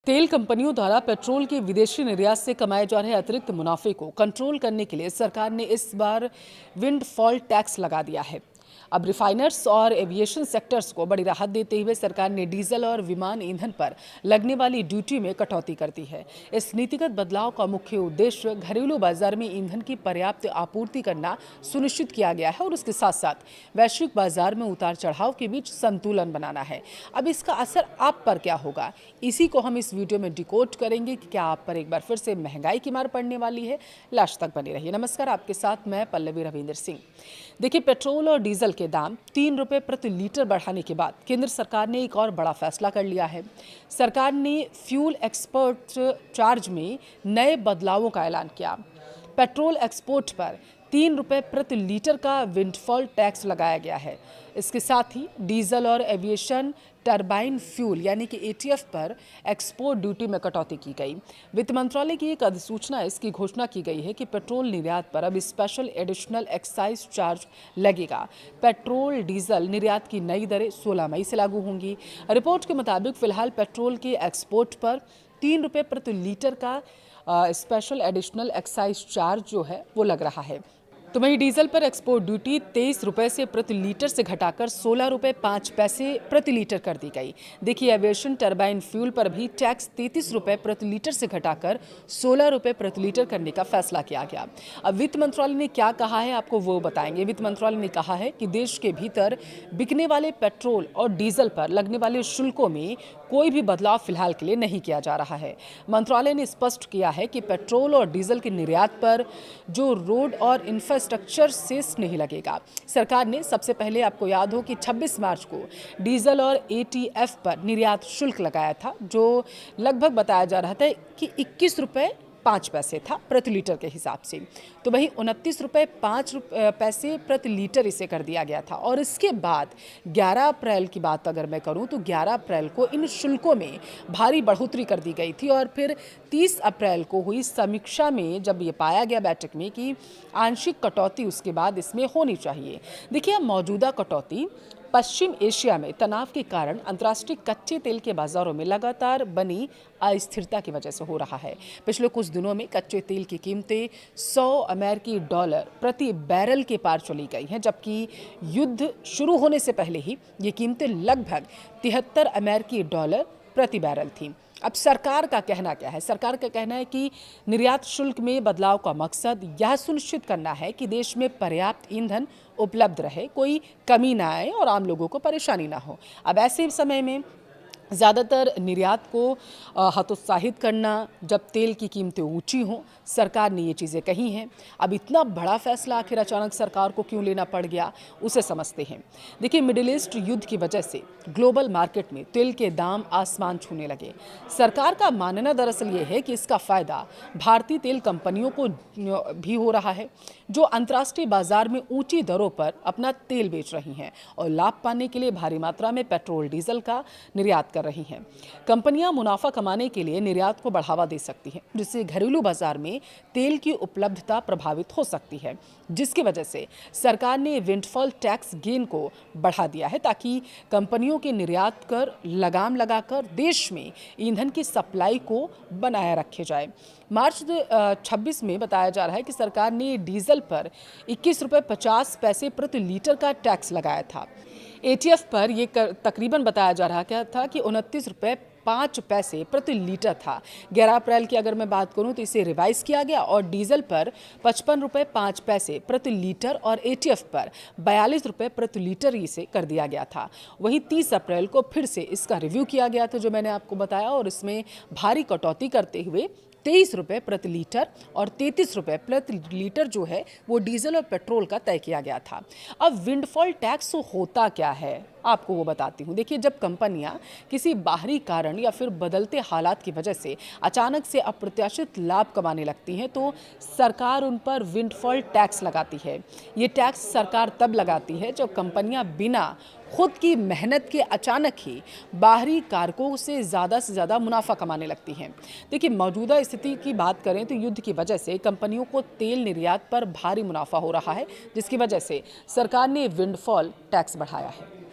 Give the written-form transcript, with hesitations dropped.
तेल कंपनियों द्वारा पेट्रोल के विदेशी निर्यात से कमाए जा रहे अतिरिक्त मुनाफे को कंट्रोल करने के लिए सरकार ने इस बार विंडफॉल टैक्स लगा दिया है। अब रिफाइनर्स और एविएशन सेक्टर्स को बड़ी राहत देते हुए सरकार ने डीजल और विमान ईंधन पर लगने वाली ड्यूटी में कटौती कर दी है। इस नीतिगत बदलाव का मुख्य उद्देश्य घरेलू बाजार में ईंधन की पर्याप्त आपूर्ति करना सुनिश्चित किया गया है और इसके साथ साथ वैश्विक बाजार में उतार चढ़ाव के बीच संतुलन बनाना है। अब इसका असर आप पर क्या होगा, इसी को हम इस वीडियो में डिकोड करेंगे कि क्या आप पर एक बार फिर से महंगाई की मार पड़ने वाली है। लास्ट तक बने रहिए। नमस्कार, आपके साथ मैं पल्लवी रविंदर सिंह। देखिए, पेट्रोल और डीजल के दाम 3 रुपये प्रति लीटर बढ़ाने के बाद केंद्र सरकार ने एक और बड़ा फैसला कर लिया है। सरकार ने फ्यूल एक्सपोर्ट चार्ज में नए बदलावों का ऐलान किया। पेट्रोल एक्सपोर्ट पर 3 रुपये प्रति लीटर का विंडफॉल टैक्स लगाया गया है। इसके साथ ही डीजल और एविएशन टरबाइन फ्यूल यानी कि एटीएफ पर एक्सपोर्ट ड्यूटी में कटौती की गई। वित्त मंत्रालय की एक अधिसूचना इसकी घोषणा की गई है कि पेट्रोल निर्यात पर अब स्पेशल एडिशनल एक्साइज चार्ज लगेगा। पेट्रोल डीजल निर्यात की नई दरें 16 मई से लागू होंगी। रिपोर्ट के मुताबिक फिलहाल पेट्रोल के एक्सपोर्ट पर 3 रुपये प्रति लीटर का स्पेशल एडिशनल एक्साइज चार्ज जो है वो लग रहा है। तो वहीं डीजल पर एक्सपोर्ट ड्यूटी 23 रुपये से प्रति लीटर से घटाकर 16 रुपये 5 पैसे प्रति लीटर कर दी गई। देखिए, एविएशन टरबाइन फ्यूल पर भी टैक्स 33 रुपये प्रति लीटर से घटाकर 16 रुपये प्रति लीटर करने का फैसला किया गया। अब वित्त मंत्रालय ने क्या कहा है आपको वो बताएंगे। वित्त मंत्रालय ने कहा है कि देश के भीतर बिकने वाले पेट्रोल और डीजल पर लगने वाले शुल्कों में कोई भी बदलाव फिलहाल के लिए नहीं किया जा रहा है। मंत्रालय ने स्पष्ट किया है कि पेट्रोल और डीजल के निर्यात पर जो रोड और इंफ्रास्ट्रक्चर सेस नहीं लगेगा। सरकार ने सबसे पहले, आपको याद हो कि 26 मार्च को डीजल और एटीएफ पर निर्यात शुल्क लगाया था, जो लगभग बताया जा रहा था कि 21 रुपये 5 पैसे था प्रति लीटर के हिसाब से। तो वहीं 29 रुपये 5 पैसे प्रति लीटर इसे कर दिया गया था। और इसके बाद 11 अप्रैल की बात अगर मैं करूं तो 11 अप्रैल को इन शुल्कों में भारी बढ़ोतरी कर दी गई थी और फिर 30 अप्रैल को हुई समीक्षा में जब ये पाया गया बैठक में कि आंशिक कटौती उसके बाद इसमें होनी चाहिए। देखिए, मौजूदा कटौती पश्चिम एशिया में तनाव के कारण अंतर्राष्ट्रीय कच्चे तेल के बाजारों में लगातार बनी अस्थिरता की वजह से हो रहा है। पिछले कुछ दिनों में कच्चे तेल की कीमतें $100 प्रति बैरल के पार चली गई हैं, जबकि युद्ध शुरू होने से पहले ही ये कीमतें लगभग $73 प्रति बैरल थीं। अब सरकार का कहना क्या है? सरकार का कहना है कि निर्यात शुल्क में बदलाव का मकसद यह सुनिश्चित करना है कि देश में पर्याप्त ईंधन उपलब्ध रहे, कोई कमी ना आए और आम लोगों को परेशानी ना हो। अब ऐसे समय में ज़्यादातर निर्यात को हतोत्साहित करना, जब तेल की कीमतें ऊंची हों, सरकार ने ये चीज़ें कही हैं। अब इतना बड़ा फैसला आखिर अचानक सरकार को क्यों लेना पड़ गया, उसे समझते हैं। देखिए, मिडिल ईस्ट युद्ध की वजह से ग्लोबल मार्केट में तेल के दाम आसमान छूने लगे। सरकार का मानना दरअसल ये है कि इसका फ़ायदा भारतीय तेल कंपनियों को भी हो रहा है, जो अंतर्राष्ट्रीय बाजार में ऊंची दरों पर अपना तेल बेच रही हैं और लाभ पाने के लिए भारी मात्रा में पेट्रोल डीजल का निर्यात कर रही हैं। कंपनियां मुनाफा कमाने के लिए निर्यात को बढ़ावा दे सकती हैं, जिससे घरेलू बाजार में तेल की उपलब्धता प्रभावित हो सकती है, जिसकी वजह से सरकार ने विंडफॉल टैक्स गेन को बढ़ा दिया है ताकि कंपनियों के निर्यात कर लगाम लगाकर देश में ईंधन की सप्लाई को बनाए रखे जाए। मार्च 26 में बताया जा रहा है कि सरकार ने डीजल पर 21 रुपये 50 पैसे प्रति लीटर का टैक्स लगाया था। एटीएफ पर यह तकरीबन बताया जा रहा था कि 29 रुपये 5 पैसे प्रति लीटर था। 11 अप्रैल की अगर मैं बात करूं तो इसे रिवाइज किया गया और डीजल पर 55 रुपये 5 पैसे प्रति लीटर और एटीएफ पर 42 रुपये प्रति लीटर इसे कर दिया गया था। वहीं 30 अप्रैल को फिर से इसका रिव्यू किया गया था, जो मैंने आपको बताया, और इसमें भारी कटौती करते हुए 23 रुपये प्रति लीटर और 33 रुपये प्रति लीटर जो है वो डीजल और पेट्रोल का तय किया गया था। अब विंडफॉल टैक्स होता क्या है, आपको वो बताती हूँ। देखिए, जब कंपनियां किसी बाहरी कारण या फिर बदलते हालात की वजह से अचानक से अप्रत्याशित लाभ कमाने लगती हैं तो सरकार उन पर विंडफॉल टैक्स लगाती है। ये टैक्स सरकार तब लगाती है जब कंपनियां बिना खुद की मेहनत के अचानक ही बाहरी कारकों से ज़्यादा मुनाफा कमाने लगती हैं। देखिए, मौजूदा स्थिति की बात करें तो युद्ध की वजह से कंपनियों को तेल निर्यात पर भारी मुनाफा हो रहा है, जिसकी वजह से सरकार ने विंडफॉल टैक्स बढ़ाया है।